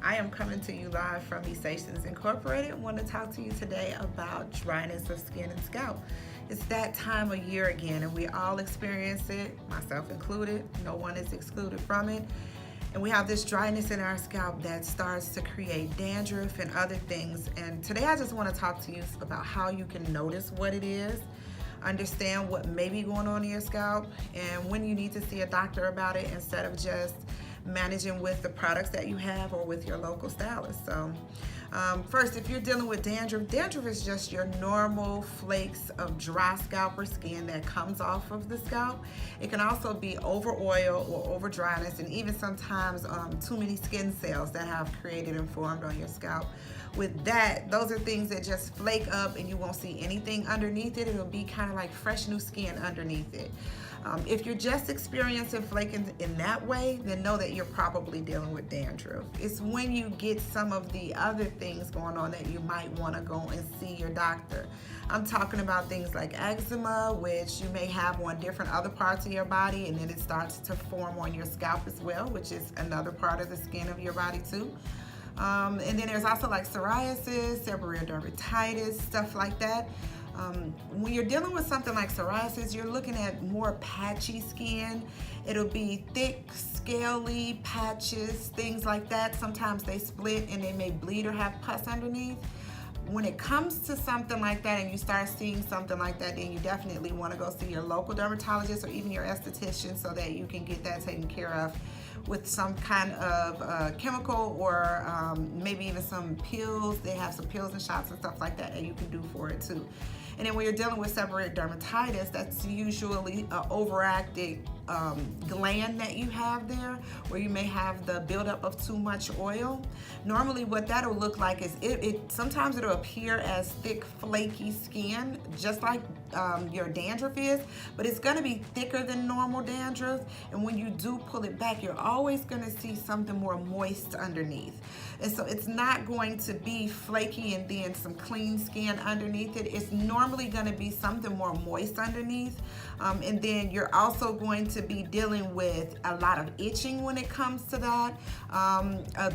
I am coming to you live from Eczema Incorporated. I want to talk to you today about dryness of skin and scalp. It's that time of year again, and we all experience it, myself included. No one is excluded from it. And we have this dryness in our scalp that starts to create dandruff and other things. And today I just want to talk to you about how you can notice what it is, understand what may be going on in your scalp, and when you need to see a doctor about it instead of just managing with the products that you have or with your local stylist. So first, if you're dealing with dandruff is just your normal flakes of dry scalp or skin that comes off of the scalp. It can also be over oil or over dryness, and even sometimes too many skin cells that have created and formed on your scalp. With that, those are things that just flake up and you won't see anything underneath it. It'll be kind of like fresh new skin underneath it. If you're just experiencing flaking in that way, then know that you're probably dealing with dandruff. It's when you get some of the other things going on that you might want to go and see your doctor. I'm talking about things like eczema, which you may have on different other parts of your body, and then it starts to form on your scalp as well, which is another part of the skin of your body too. And then there's also like psoriasis, seborrheic dermatitis, stuff like that. When you're dealing with something like psoriasis, you're looking at more patchy skin. It'll be thick, scaly patches, things like that. Sometimes they split and they may bleed or have pus underneath. When it comes to something like that and you start seeing something like that, then you definitely want to go see your local dermatologist or even your esthetician so that you can get that taken care of with some kind of chemical or maybe even some pills. They have some pills and shots and stuff like that you can do for it too. And then when you're dealing with seborrheic dermatitis, that's usually an overactive gland that you have there, where you may have the buildup of too much oil. Normally what that'll look like is sometimes it'll appear as thick, flaky skin, just like your dandruff is, but it's gonna be thicker than normal dandruff. And when you do pull it back, you're always gonna see something more moist underneath. And so it's not going to be flaky and then some clean skin underneath it. It's normally gonna be something more moist underneath. And then you're also going to be dealing with a lot of itching when it comes to that,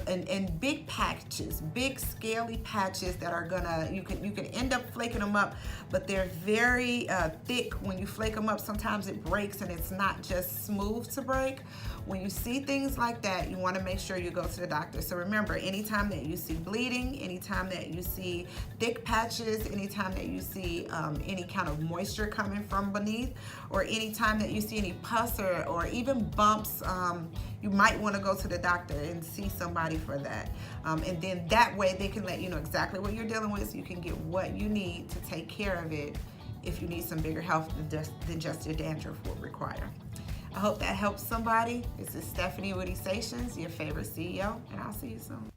and big patches, big scaly patches that are gonna, you can end up flaking them up, but they're very thick. When you flake them up, sometimes it breaks and it's not just smooth to break. When you see things like that, you want to make sure you go to the doctor. So remember, anytime that you see bleeding, anytime that you see thick patches, anytime that you see any kind of moisture coming from beneath, or anytime that you see any pus or even bumps, you might want to go to the doctor and see somebody for that. And then that way they can let you know exactly what you're dealing with, so you can get what you need to take care of it if you need some bigger help than just your dandruff would require. I hope that helps somebody. This is Stephanie with Essations, your favorite CEO, and I'll see you soon.